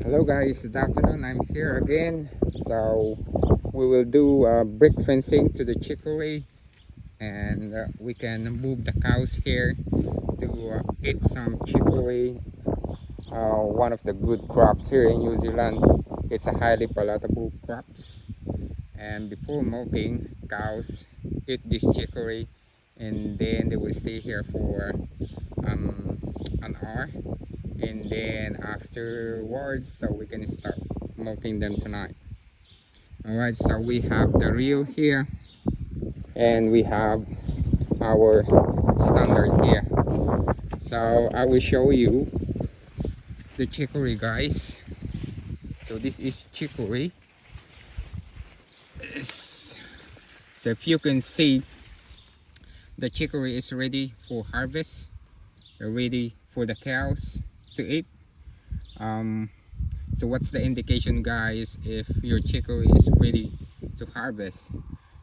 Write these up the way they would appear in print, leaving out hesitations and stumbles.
Hello guys, good afternoon. I'm here again. So we will do brick fencing to the chicory, and we can move the cows here to eat some chicory. One of the good crops here in New Zealand. It's a highly palatable crops. And before milking, cows eat this chicory, and then they will stay here for an hour, and then afterwards so we can start milking them tonight. All right, so we have the reel here and we have our standard here. So I will show you the chicory, guys. So this is chicory. So if you can see, the chicory is ready for harvest, ready for the cows to eat. So what's the indication, guys, if your chicory is ready to harvest?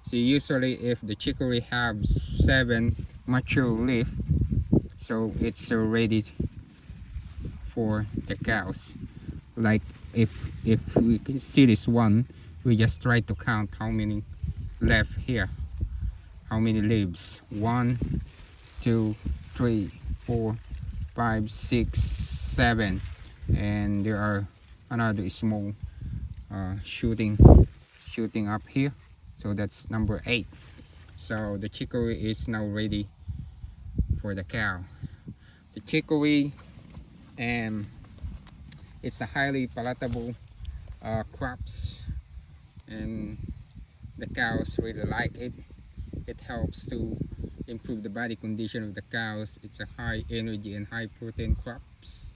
So usually if the chicory have 7 mature leaf, so it's ready for the cows. Like if we can see this one, we just try to count how many left here, how many leaves. 1 2 3 4 5 6 7, and there are another small shooting up here, so that's number 8. So the chicory is now ready for the cow. The chicory, and it's a highly palatable crops, and the cows really like it. It helps to improve the body condition of the cows. It's a high energy and high protein crops,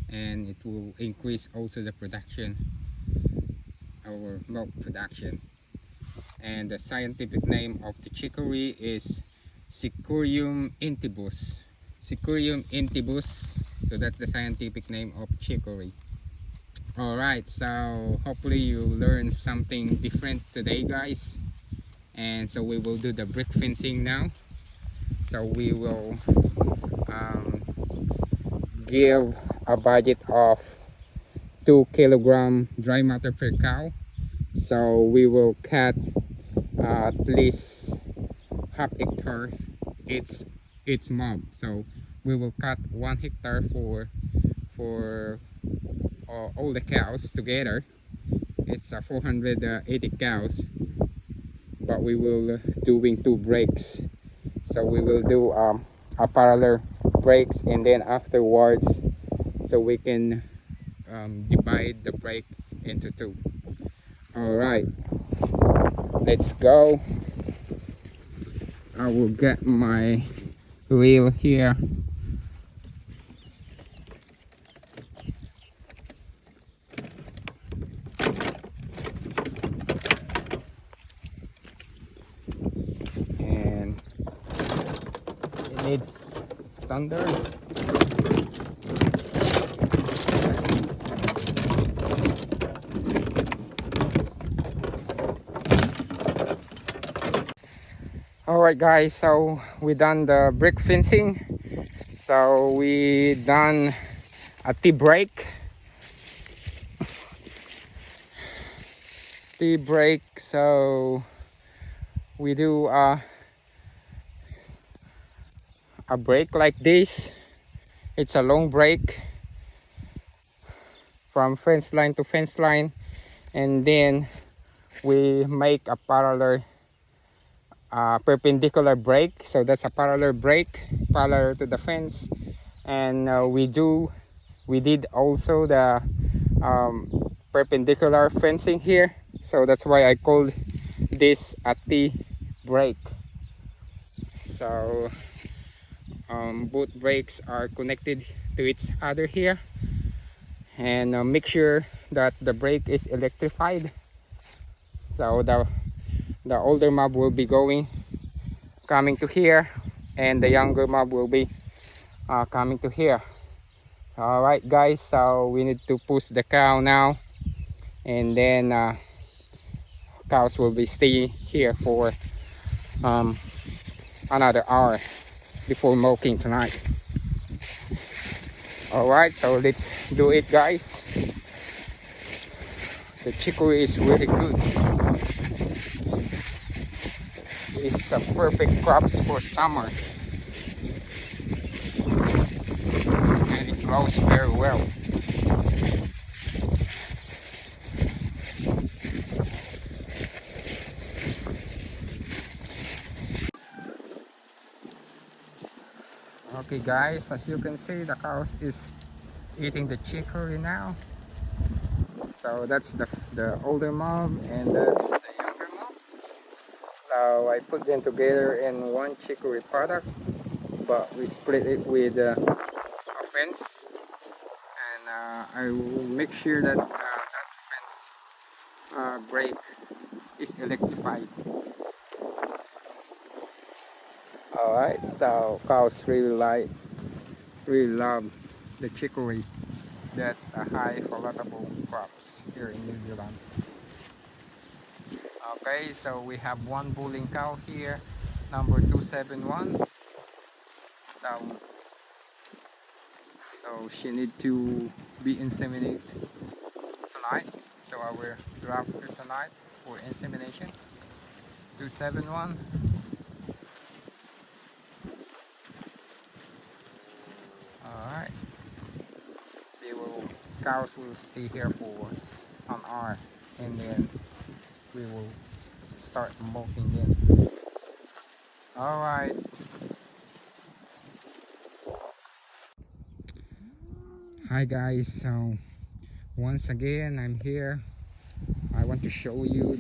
and it will increase also the production, our milk production. And the scientific name of the chicory is Cichorium intybus. Cichorium intybus. So that's the scientific name of chicory. All right, so hopefully you learned something different today, guys. And so we will do the brick fencing now. So we will give a budget of 2 kilogram dry matter per cow. So we will cut at least half hectare each mob. So we will cut 1 hectare for all the cows together. It's 480 cows, but we will doing 2 breaks. So we will do a parallel breaks, and then afterwards so we can divide the break into 2. All right, let's go. I will get my reel here. And it needs standard. Alright guys, so we done the brick fencing. So we done a tea break. So we do a break like this. It's a long break from fence line to fence line, and then we make a parallel perpendicular break. So that's a parallel break, parallel to the fence. And we did also the perpendicular fencing here, so that's why I called this a T break. So both breaks are connected to each other here, and make sure that the break is electrified. So the older mob will be coming to here, and the younger mob will be coming to here. All right guys, so we need to push the cow now, and then cows will be staying here for another hour before milking tonight. All right, so let's do it, guys. The chicory is really good. It's a perfect crops for summer, and it grows very well. Okay guys, as you can see, the cows is eating the chicory now. So that's the older mom and that's the younger mom. So I put them together in one chicory product, but we split it with a fence, and I will make sure that that fence break is electrified. Alright, so cows really love the chicory. That's a high palatable crops here in New Zealand. Okay, so we have one bulling cow here, number 271. So she need to be inseminated tonight. So I will draft her tonight for insemination. 271. Alright. Cows will stay here for an hour and then we will start milking them. Alright. Hi guys, so once again I'm here. I want to show you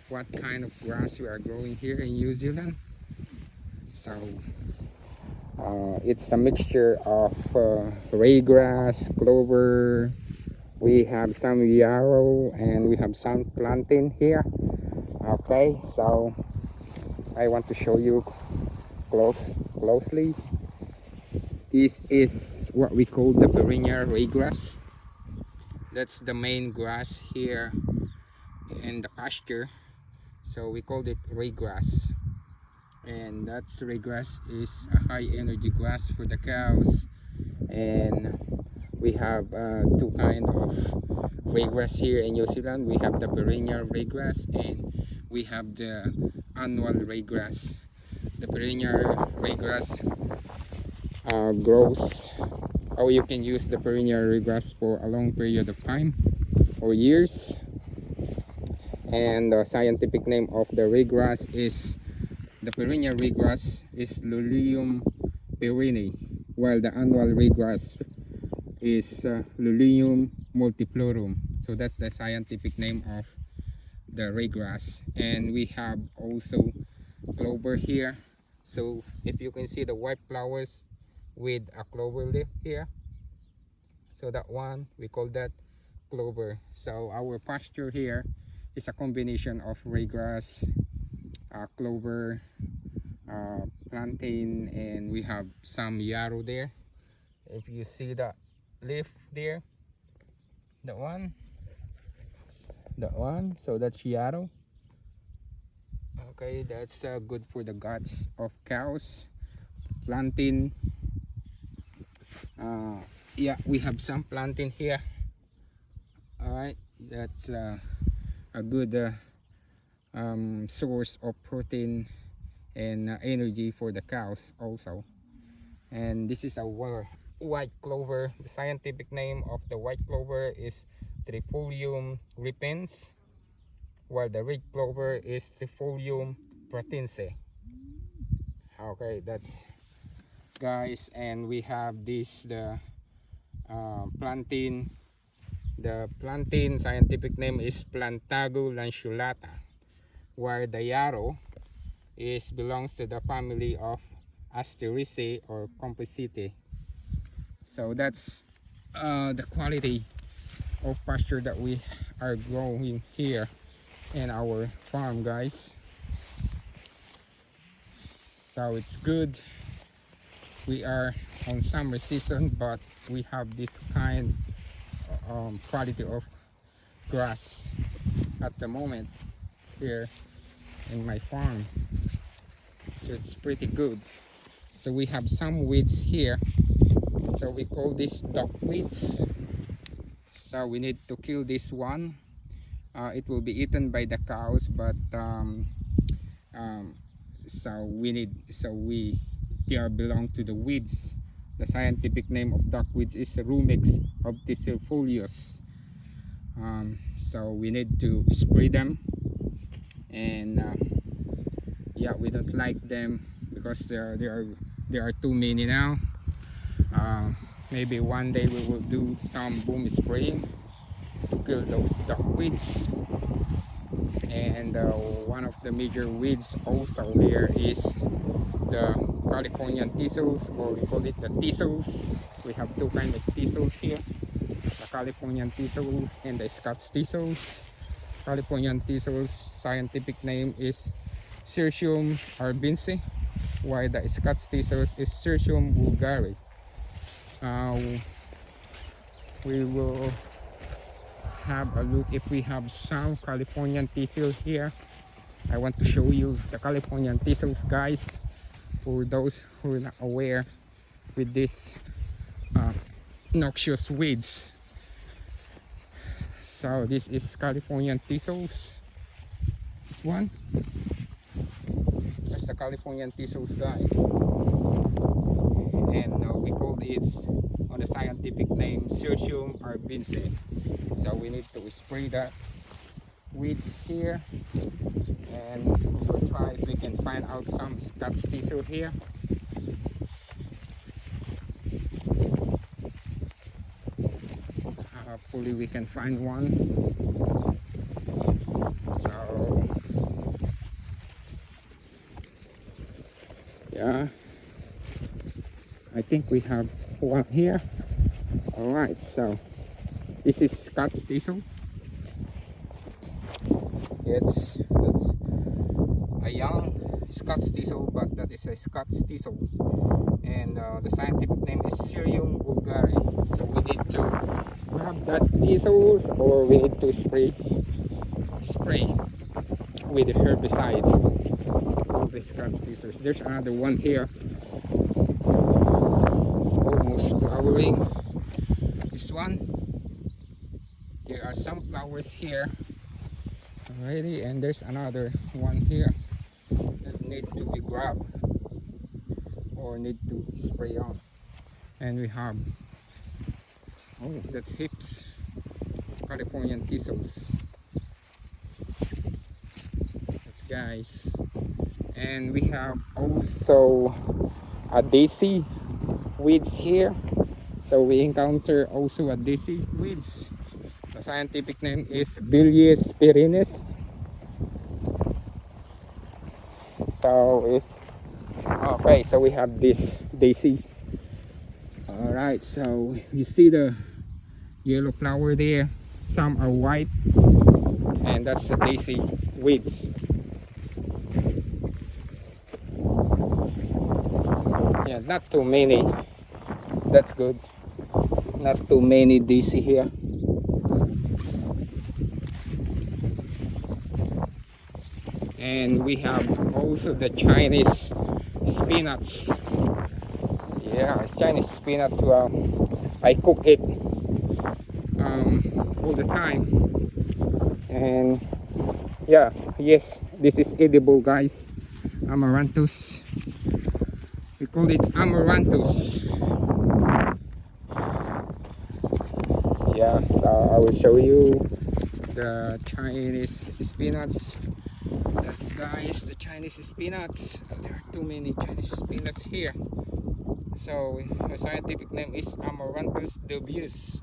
what kind of grass we are growing here in New Zealand. So it's a mixture of raygrass, clover, we have some yarrow, and we have some plantain here. Okay, so I want to show you closely. This is what we call the perennial raygrass. That's the main grass here in the pasture, so we called it raygrass. And that raygrass is a high energy grass for the cows. And we have two kind of raygrass here in New Zealand. We have the perennial raygrass and we have the annual raygrass. The perennial raygrass grows, or you can use the perennial raygrass for a long period of time or years. And the scientific name of the raygrass is, the perennial raygrass is Lilium perenne, while the annual raygrass is Lilium multiflorum. So that's the scientific name of the raygrass. And we have also clover here. So if you can see the white flowers with a clover leaf here, so that one we call that clover. So our pasture here is a combination of raygrass, clover, plantain, and we have some yarrow there. If you see the leaf there, that one, so that's yarrow. Okay, that's good for the guts of cows. Plantain, yeah, we have some plantain here. All right, that's a good source of protein and energy for the cows also. And this is a white clover. The scientific name of the white clover is Trifolium repens, while the red clover is Trifolium pratense. Okay, that's guys. And we have this, the plantain. The plantain scientific name is Plantago lanceolata, while the yarrow belongs to the family of Asteraceae or Compositae. So that's the quality of pasture that we are growing here in our farm, guys. So it's good. We are on summer season, but we have this kind quality of grass at the moment here in my farm. So it's pretty good. So we have some weeds here, so we call this duck weeds. So we need to kill this one it will be eaten by the cows, but they are belong to the weeds. The scientific name of duckweeds is Rumex obtusifolius. So we need to spray them, and yeah, we don't like them because there are too many now. Maybe one day we will do some boom spraying to kill those duckweeds. And one of the major weeds also here is the Californian thistles, or we call it the thistles. We have two kinds of thistles here, the Californian thistles and the Scots thistles. Californian thistles scientific name is Circium arbense, while the Scots thistles is Circium vulgare. We will have a look if we have some Californian thistles here. I want to show you the Californian thistles, guys, for those who are not aware with this noxious weeds. So this is Californian thistles. This one, that's the Californian thistles, guys, and we call it on the scientific name Circium arbense. So we need to spray that weeds here, and we will try if we can find out some Scots thistle here. Hopefully we can find one. So yeah, I think we have one here. All right, so this is Scots thistle. That's a young Scots thistle, but that is a Scots thistle, and the scientific name is Circium vulgare. So we need to grab that thistles, or we need to spray with the herbicide of the Scots thistles. There's another one here. It's almost flowering. This one. There are some flowers here already, and there's another one here that need to be grabbed or need to spray on. And we have, oh, that's hips, Californian thistles. That's, guys. And we have also a daisy weeds here. So we encounter also a daisy weeds. The scientific name is Bilies perennis. So okay, so we have this daisy. All right, so you see the yellow flower there. Some are white, and that's the daisy weeds. Yeah, not too many. That's good. Not too many daisy here. And we have also the Chinese spinach. Yeah, Chinese spinach. I cook it all the time. And yeah, yes, this is edible, guys. Amaranthus. We call it amaranthus. Yeah, so I will show you the Chinese spinach. That's, guys, the Chinese spinach. There are too many Chinese spinach here. So the scientific name is Amaranthus dubius.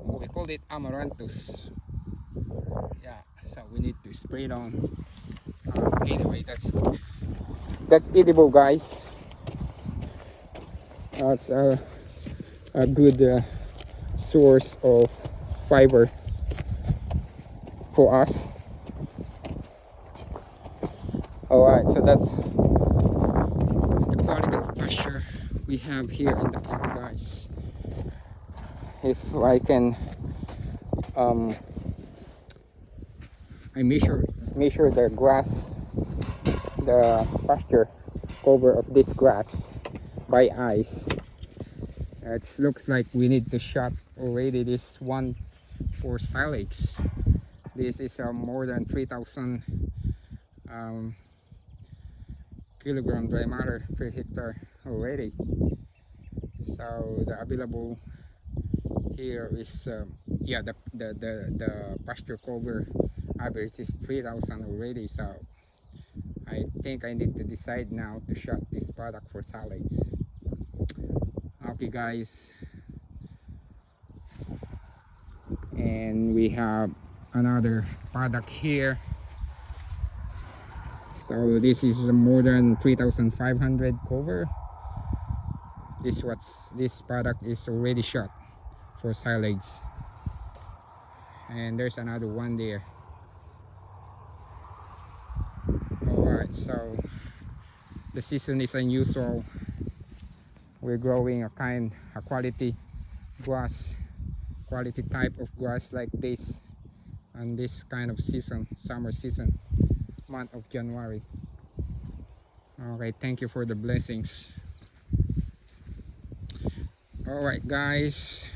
We call it amaranthus. Yeah, so we need to spray it on. Anyway, that's edible, guys. It's a good source of fiber for us. Alright, so that's the quality of pasture we have here in the farm, guys. If I can I measure the grass, the pasture cover of this grass by eyes. It looks like we need to shot already this one for silage. This is more than 3,000 um, kilogram dry matter per hectare already. So the available here is yeah, the pasture cover average is 3,000 already. So I think I need to decide now to shot this product for salads. Okay guys, and we have another product here. So this is more than 3,500 cover. This product is already shot for salads, and there's another one there. Alright, so the season is unusual. We're growing a quality grass, quality type of grass like this, and this kind of season, summer season, month of January. Okay, thank you for the blessings. Alright guys,